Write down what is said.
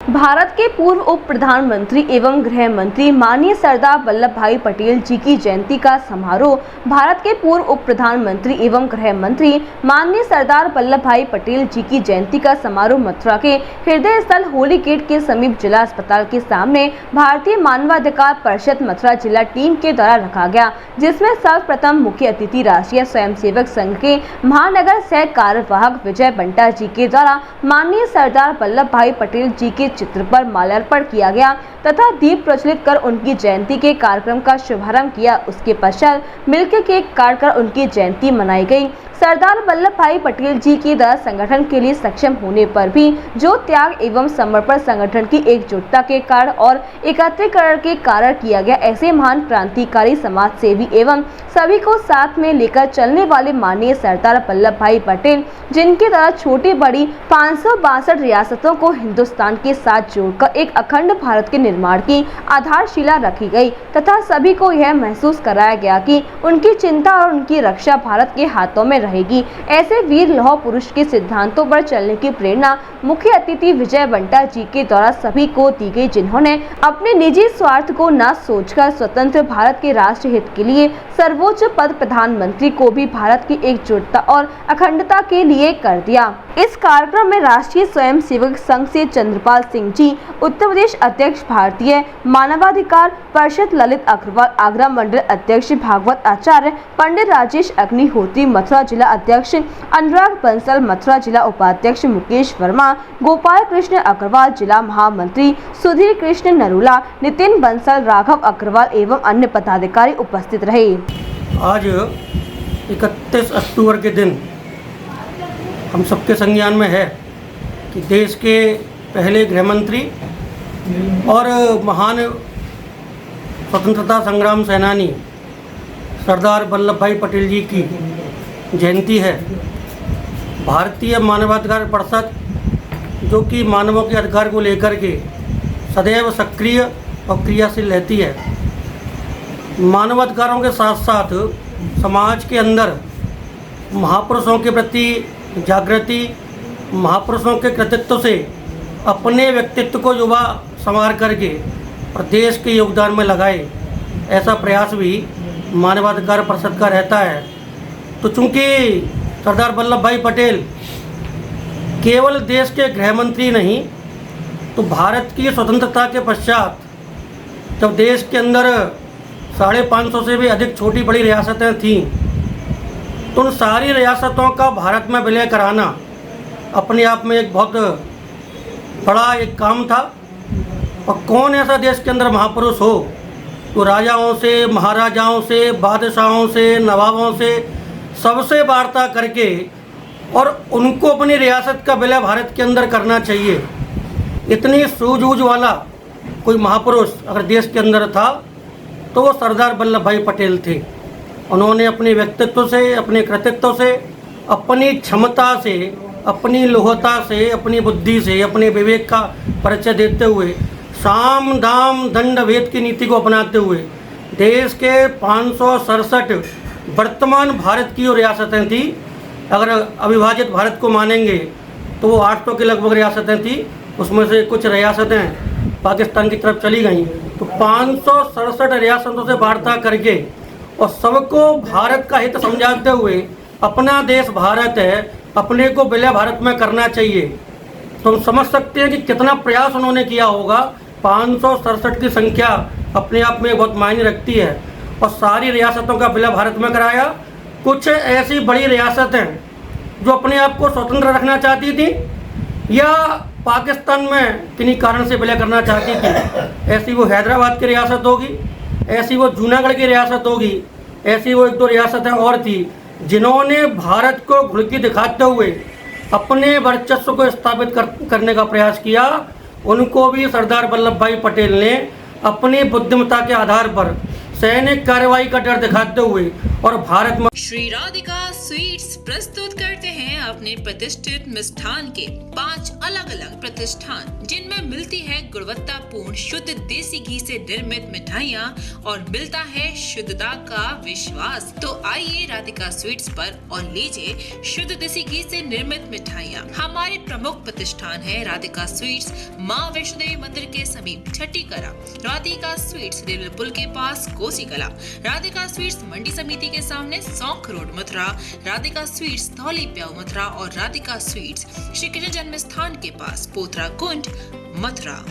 भारत के पूर्व उप प्रधानमंत्री एवं गृह मंत्री माननीय सरदार वल्लभ भाई पटेल जी की जयंती का समारोह भारत के पूर्व उप प्रधानमंत्री एवं गृह मंत्री माननीय सरदार वल्लभ भाई पटेल जी की जयंती का समारोह मथुरा के हृदय स्थल होली गेट के समीप जिला अस्पताल के सामने भारतीय मानवाधिकार परिषद मथुरा जिला टीम के द्वारा रखा गया, जिसमें सर्वप्रथम मुख्य अतिथि राष्ट्रीय स्वयंसेवक संघ के महानगर सह कार्यवाहक विजय बंटा जी के द्वारा माननीय सरदार वल्लभ भाई पटेल जी के चित्र पर माल्यार्पण किया गया तथा दीप प्रज्वलित कर उनकी जयंती के कार्यक्रम का शुभारंभ किया। उसके पश्चात मिलकर केक काटकर उनकी जयंती मनाई गई। सरदार वल्लभ भाई पटेल जी के द्वारा संगठन के लिए सक्षम होने पर भी जो त्याग एवं समर्पण संगठन की एकजुटता के कारण और एकत्रीकरण के कारण किया गया, ऐसे महान क्रांतिकारी समाज सेवी एवं सभी को साथ में लेकर चलने वाले माननीय सरदार वल्लभ भाई पटेल, जिनके द्वारा छोटी बड़ी 562 रियासतों को हिंदुस्तान के साथ जोड़कर एक अखंड भारत के निर्माण की आधारशिला रखी गई तथा सभी को यह महसूस कराया गया कि उनकी चिंता और उनकी रक्षा भारत के हाथों में रहेगी। ऐसे वीर लौह पुरुष के सिद्धांतों पर चलने की प्रेरणा मुख्य अतिथि विजय बंटा जी के द्वारा सभी को दी गई, जिन्होंने अपने निजी स्वार्थ को न सोचकर स्वतंत्र भारत के राष्ट्र हित के लिए सर्वोच्च पद प्रधानमंत्री को भी भारत की एकजुटता और अखंडता के लिए कर दिया। इस कार्यक्रम में राष्ट्रीय स्वयंसेवक संघ से चंद्रपाल सिंह जी, उत्तर प्रदेश अध्यक्ष भारतीय मानवाधिकार परिषद ललित अग्रवाल, आगरा मंडल अध्यक्ष भागवत आचार्य, पंडित राजेश अग्निहोत्री, मथुरा जिला अध्यक्ष अनुराग बंसल, मथुरा जिला उपाध्यक्ष मुकेश वर्मा, गोपाल कृष्ण अग्रवाल, जिला महामंत्री सुधीर कृष्ण नरूला, नितिन बंसल, राघव अग्रवाल एवं अन्य पदाधिकारी उपस्थित रहे। आज 31 अक्टूबर के दिन हम सबके संज्ञान में है कि देश के पहले गृह मंत्री और महान स्वतंत्रता संग्राम सेनानी सरदार वल्लभ भाई पटेल जी की जयंती है। भारतीय मानवाधिकार परिषद, जो कि मानवों के अधिकार को लेकर के सदैव सक्रिय और क्रियाशील रहती है, मानवाधिकारों के साथ साथ समाज के अंदर महापुरुषों के प्रति जागृति, महापुरुषों के कृतित्व से अपने व्यक्तित्व को युवा संवार करके और देश के योगदान में लगाए, ऐसा प्रयास भी मानवाधिकार परिषद का रहता है। तो चूँकि सरदार वल्लभ भाई पटेल केवल देश के गृह मंत्री नहीं, तो भारत की स्वतंत्रता के पश्चात जब देश के अंदर 550 से भी अधिक छोटी बड़ी रियासतें थीं, तो उन सारी रियासतों का भारत में विलय कराना अपने आप में एक बहुत बड़ा एक काम था। और कौन ऐसा देश के अंदर महापुरुष हो तो राजाओं से, महाराजाओं से, बादशाहों से, नवाबों से सबसे वार्ता करके और उनको अपनी रियासत का विलय भारत के अंदर करना चाहिए। इतनी सूझबूझ वाला कोई महापुरुष अगर देश के अंदर था तो वो सरदार वल्लभ भाई पटेल थे। उन्होंने अपने व्यक्तित्व से, अपने कृतित्व से, अपनी क्षमता से, अपनी लोहता से, अपनी बुद्धि से, अपने विवेक का परिचय देते हुए, साम दाम दंड भेद की नीति को अपनाते हुए देश के 567 वर्तमान भारत की जो रियासतें थी, अगर अविभाजित भारत को मानेंगे तो वो 800 के लगभग रियासतें थी, उसमें से कुछ रियासतें पाकिस्तान की तरफ चली गई। तो 567 रियासतों से वार्ता करके और सबको भारत का हित समझाते हुए अपना देश भारत है, अपने को विलय भारत में करना चाहिए। तो हम समझ सकते हैं कि कितना प्रयास उन्होंने किया होगा। 567 की संख्या अपने आप में बहुत मायने रखती है और सारी रियासतों का विलय भारत में कराया। कुछ ऐसी बड़ी रियासतें जो अपने आप को स्वतंत्र रखना चाहती थी या पाकिस्तान में किन्हीं कारण से विलय करना चाहती थी, ऐसी वो हैदराबाद की रियासत होगी, ऐसी वो जूनागढ़ की रियासत होगी, ऐसी वो 1-2 रियासतें और थी जिन्होंने भारत को घुड़की दिखाते हुए अपने वर्चस्व को स्थापित करने का प्रयास किया। उनको भी सरदार वल्लभ भाई पटेल ने अपनी बुद्धिमत्ता के आधार पर सैनिक कार्रवाई का डर दिखाते हुए और भारत में श्री राधिका स्वीट्स प्रस्तुत करते हैं अपने प्रतिष्ठित मिष्ठान के 5 अलग अलग प्रतिष्ठान जिनमें मिलती है गुणवत्तापूर्ण शुद्ध देसी घी से निर्मित मिठाइयाँ और मिलता है शुद्धता का विश्वास। तो आइए राधिका स्वीट्स पर और लीजिए शुद्ध देसी घी से निर्मित मिठाइयाँ। हमारे प्रमुख प्रतिष्ठान है राधिका स्वीट्स, माँ वैष्णो देवी मंदिर के समीप छठी कला, राधिका स्वीट्स रेलवे पुल के पास कोसी कला, राधिका स्वीट्स मंडी समिति के सामने सौंख रोड मथुरा, राधिका स्वीट्स धौली प्याऊ मथुरा और राधिका स्वीट्स श्री कृष्ण जन्म स्थान के पास पोथरा कुंड मथुरा।